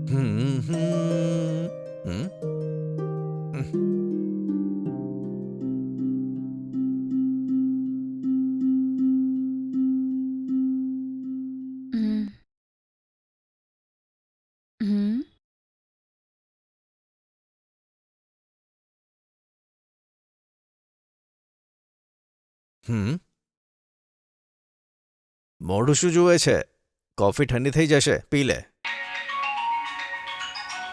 હમ હમ હમ હમ, હમ, હમ મોઢું શું જુએ છે? કોફી ઠંડી થઈ જશે, પી લે.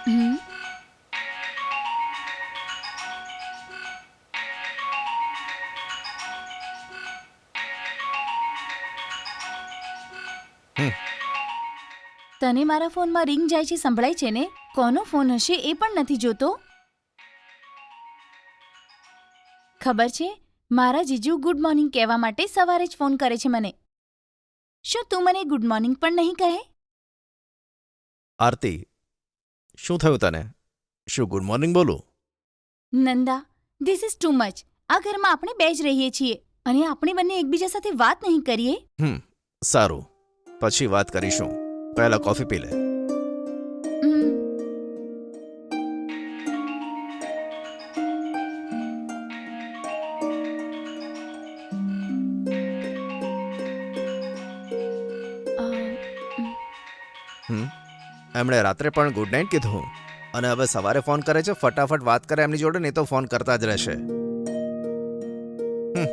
હમ. હમ તને મારા ફોનમાં રિંગ જાય છે સંભળાય છે ને? કોનો ફોન હશે એ પણ નથી જોતો? ખબર છે, મારા જીજુ ગુડ મોર્નિંગ કહેવા માટે સવારે જ ફોન કરે છે મને. શું તું મને ગુડ મોર્નિંગ પણ નહીં કહે? આરતી, શું થયું તને? શું ગુડ મોર્નિંગ બોલું? Nanda, this is too much. આ ઘરમાં આપણે બે જ રહીએ છીએ અને આપણે બંને એકબીજા સાથે વાત નહીં કરીએ. સારું, પછી વાત કરીશું. પહેલા કોફી પી લે. હમ, અ, ઉમ, હમ એમણે રાત્રે પણ ગુડ નાઇટ કીધું અને હવે સવારે ફોન કરે છે. ફટાફટ વાત કરે એમની જોડે, નહીં તો ફોન કરતા જ રહેશે. હમ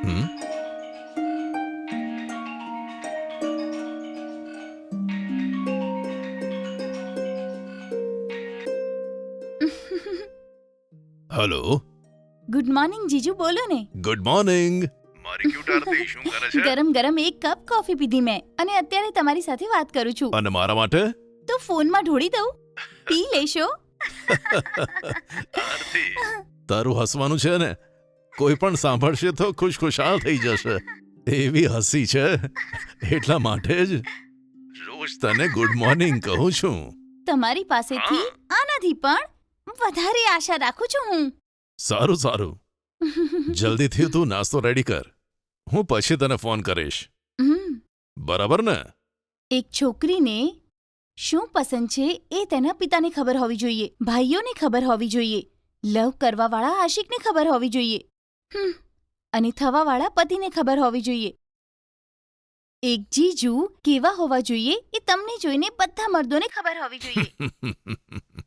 હમ હલો, ગુડ મોર્નિંગ જીજુ, બોલો ને. Good morning. મારી ક્યુટ આરતી શું કરે છે? ગરમ ગરમ એક કપ કોફી પીધી મેં અને અત્યારે તમારી સાથે વાત કરું છું. અને મારા માટે? તો ફોનમાં ઢોળી દઉં? પી લેશો? આરતી, તારું હસવાનું છે ને, કોઈ પણ સાંભળશે તો ખુશખુશાલ થઈ જશે. એવી હસી છે, એટલા માટે જ રોજ તને ગુડ મોર્નિંગ કહું છું. તમારી પાસેથી આનાથી પણ વધારે આશા રાખું છું હું. સારું સારું, જલ્દીથી તું નાસ્તો રેડી કર. હું પછી તને ફોન કરીશ, હમ. બરાબર ને? એક છોકરીને શું પસંદ છે એ તેના પિતાને ખબર હોવી જોઈએ, ભાઈઓને ખબર હોવી જોઈએ, લવ કરવાવાળા આશિકને ખબર હોવી જોઈએ, અને થવાવાળા પતિને ખબર હોવી જોઈએ. એક જીજુ કેવા હોવા જોઈએ એ તમને જોઈને બધા મર્દોને ખબર હોવી જોઈએ.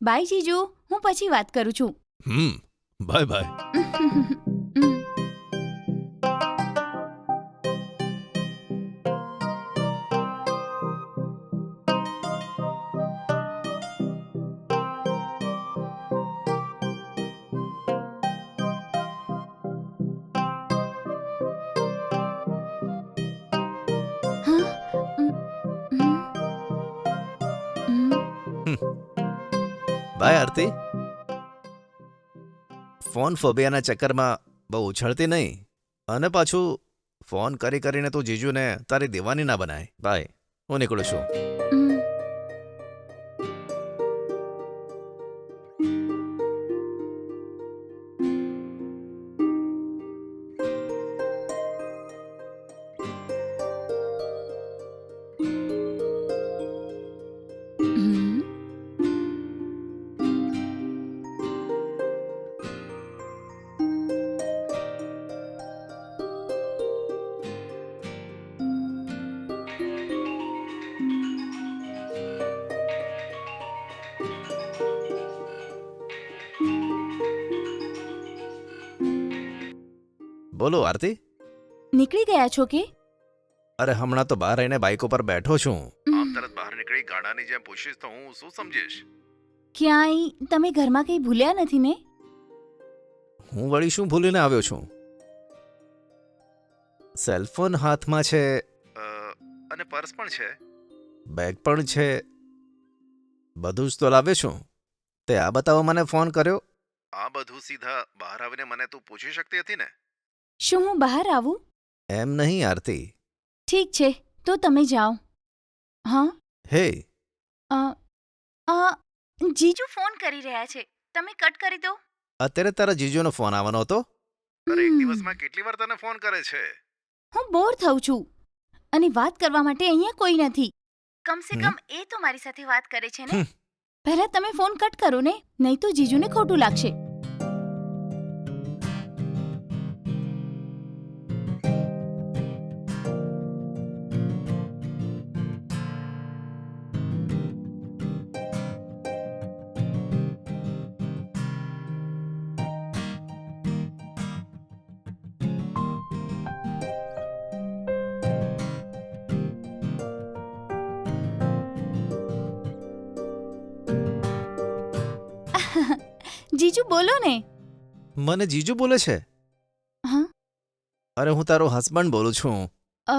બાય જીજુ, હું પછી વાત કરું છું. Bye bye. Bye Aarti. Phone ફોબિયાના ચક્કરમાં બહુ ઉછળતી નહીં, અને પાછું ફોન કરી કરીને તું જીજુને તારી દીવાની ના બનાય. બાય, હું નીકળું છું. બોલો આરતી. નીકળી ગયા છો કે? અરે હમણાં તો બહાર રહીને બાઇક ઉપર બેઠો છું. આમ તરત બહાર નીકળી ગાડાની જેમ પૂછીશ તો હું શું સમજીશ? ક્યાંય તમે ઘરમાં કંઈ ભૂલ્યા નથી ને? હું વળી શું ભૂલીને આવ્યો છું? સેલફોન હાથમાં છે, અને પર્સ પણ છે, બેગ પણ છે, બધું જ તો લાવ્યો છું. તે આ બતાવવા મને ફોન કર્યો? આ બધું સીધા બહાર આવીને મને તું પૂછી શકતી હતી ને? શું હું બહાર આવું? એમ નહીં આરતી. ઠીક છે તો તમે જાઓ. હા હે, અ, અ, જીજુ ફોન કરી રહ્યા છે, તમે કટ કરી દો. અત્યારે તારા જીજુનો ફોન આવવાનો હતો? અરે એક હમ. દિવસમાં કેટલી વાર તને ફોન કરે છે? હું બોર થઉં છું અને વાત કરવા માટે અહીંયા કોઈ નથી. કમસે હમ? કમ એ તો મારી સાથે વાત કરે છે ને. હમ. પહેલા તમે ફોન કટ કરો ને, નહીં તો જીજુને ખોટું લાગશે. જીજુ બોલો ને. મને જીજુ બોલે છે? હા અરે હું તારો હસબન્ડ બોલું છું. અ,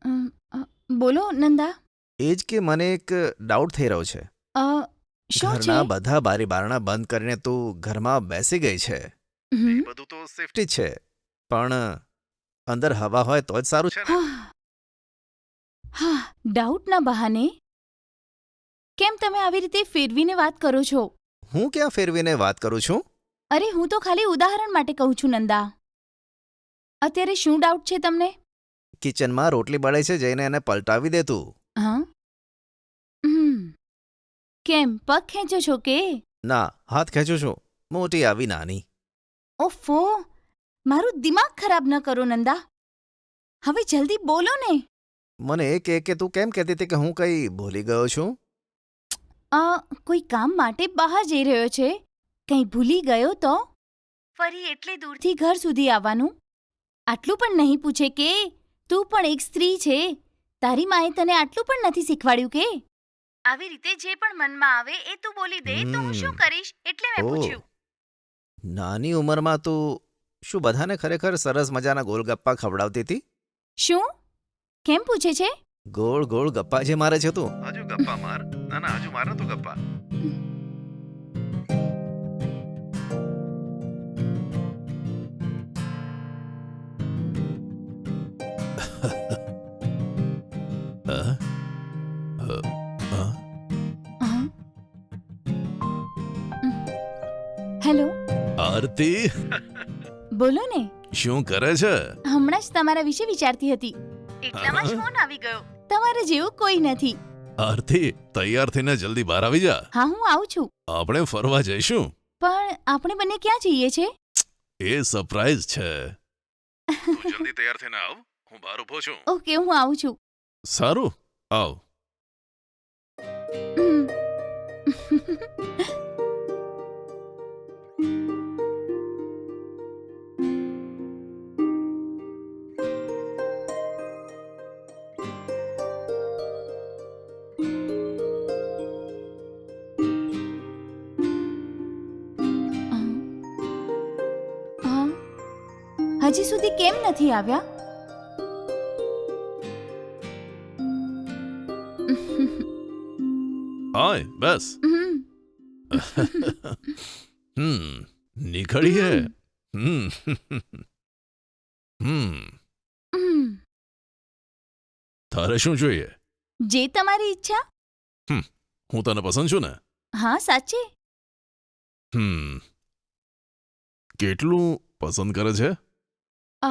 અમ, અ, બોલો નંદા. એ જ કે મને એક ડાઉટ થઈ રહ્યો છે. અ, શું છે? ઘરના બધા બારી બારણા બંધ કરીને તું ઘરમાં બેસી ગઈ છે. હમ. એ બધું તો સેફટી ઠીક છે, પણ અંદર હવા હોય તો જ સારું છે. છે ને? હા હા, ડાઉટના બહાને કેમ તમે આવી રીતે ફેરવીને વાત કરો છો? હું ક્યાં ફેરવીને વાત કરું છું? અરે હું તો ખાલી ઉદાહરણ માટે કહું છું નંદા. અત્યારે શું ડાઉટ છે તમને? કિચનમાં રોટલી બળે છે, જઈને એને પલટાવી દે તું. હા હમ. કેમ પગ ખેંચો છો કે? ના, હાથ ખેંચું છું. મોટી આવી નાની. ઓફો, મારું દિમાગ ખરાબ ન કરો નંદા. હવે જલ્દી બોલો ને. મને એ કે તું કેમ કહેતી હતી કે હું કંઈ ભૂલી ગયો છું? કોઈ કામ માટે બહાર જઈ રહ્યો છે, કંઈ ભૂલી ગયો તો ફરી એટલે દૂરથી ઘર સુધી આવવાનું? આટલું પણ નહીં પૂછે કે તું પણ એક સ્ત્રી છે? તારી માએ તને આટલું પણ નથી શીખવાડ્યું કે? આવી રીતે જે પણ મનમાં આવે એ તું બોલી દે તો હું શું કરીશ એટલે મેં ઓહ. પૂછ્યું. નાની ઉંમરમાં તું શું બધાને ખરેખર સરસ મજાના ગોલગપ્પા ખવડાવતી હતી? શું? કેમ પૂછે છે? ગોળ ગોળ ગપ્પા જે મારે છે તું. હજુ ગપ્પા માર. ના ના, હજુ માર તો ગપ્પા. અ? અ? હા? હેલો, આરતી બોલો ને. શું કરે છે? હમણાં જ તમારા વિશે વિચારતી હતી, એટલામાં જ હા? ફોન આવી ગયો. તમારા જેવું કોઈ નથી. આરતી તૈયાર થઈને જલ્દી બહાર આવી જા. હા, હું આવું છું. આપણે ફરવા જઈશું. પણ આપણે બંને ક્યાં જઈએ છે? એ સરપ્રાઈઝ છે. તું જલ્દી તૈયાર થઈને આવ, હું બહાર ઊભો છું. ઓકે, હું આવું છું. સારું, આવ. હમ. હજી સુધી કેમ નથી આવ્યા? હાય, બસ. હમ. નીકળીએ. હમ. હમ. તારે શું જોઈએ? જે તમારી ઈચ્છા. હું તને પસંદ છું ને? હા, સાચે. કેટલું પસંદ કરે છે? અ,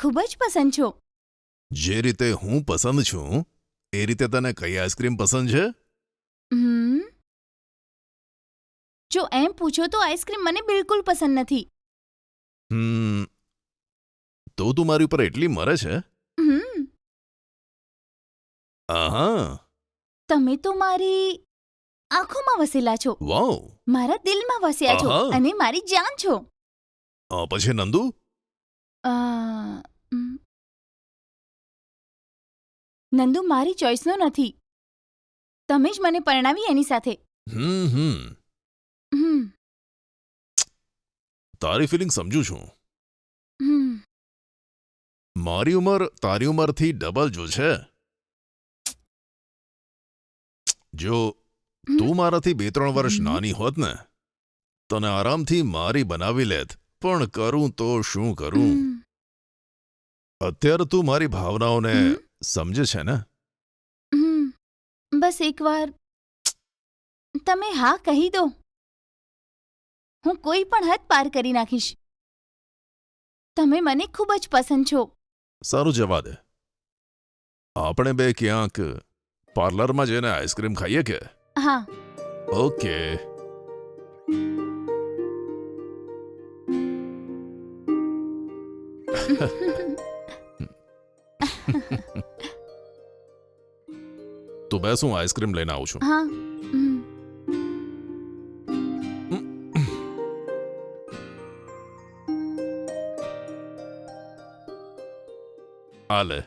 ખૂબ જ પસંદ છો. જે રીતે હું પસંદ છું એ રીતે તને કઈ આઈસ્ક્રીમ પસંદ છે? હમ. જો એમ પૂછો તો આઈસ્ક્રીમ મને બિલકુલ પસંદ નથી. તો તું મારી ઉપર એટલી મરે છે? હમ. આહા, તમે તો મારી આંખોમાં વસેલા છો, વાવ. મારા દિલમાં વસ્યા છો આહા. અને મારી જાન છો. પછી નંદુ? અ, ઉમ. નંદુ મારી ચોઈસનો નથી. તમે જ મને પરણાવી એની સાથે. હમ. હમ. તારી ફિલિંગ સમજુ છું. હમ. મારી ઉંમર તારી ઉંમરથી ડબલ જો છે. જો તું મારાથી 2-3 વર્ષ નાની હોત ને તને આરામથી મારી બનાવી લેત, પણ કરું તો શું કરું? અત્યારે તું મારી ભાવનાઓને સમજે છે ને? બસ એકવાર તમે હા કહી દો, હું કોઈ પણ હદ પાર કરી નાખીશ. તમે મને ખૂબ જ પસંદ છો. સારું, જવા દે. આપણે બે ક્યાંક પાર્લરમાં જઈને આઈસ્ક્રીમ ખાઈએ કે? હા. ઓકે. તું બેસ, હું આઈસ્ક્રીમ લઈને આવું છું. હા. આ લે.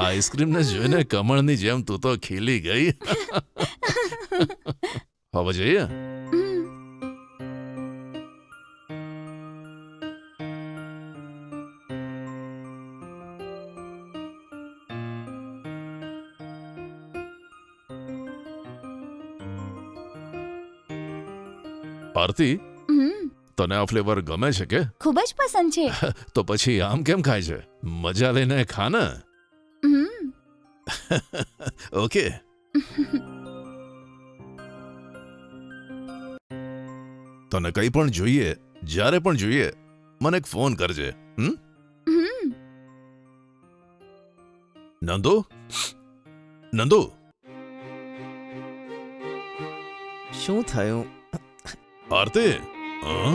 આઈસ્ક્રીમને જોઈને કમળની જેમ તું તો ખીલી ગઈ. હવે જઈએ. આરતી, તને આ ફ્લેવર ગમે છે કે? ખૂબ જ પસંદ છે. તો પછી આમ કેમ ખાય છે? મજા લઈને ખા ને. ઓકે. તને કંઈ પણ જોઈએ, જ્યારે પણ જોઈએ, મને એક ફોન કરજે. નંદુ, નંદુ. શું થયું? આરતી, હા?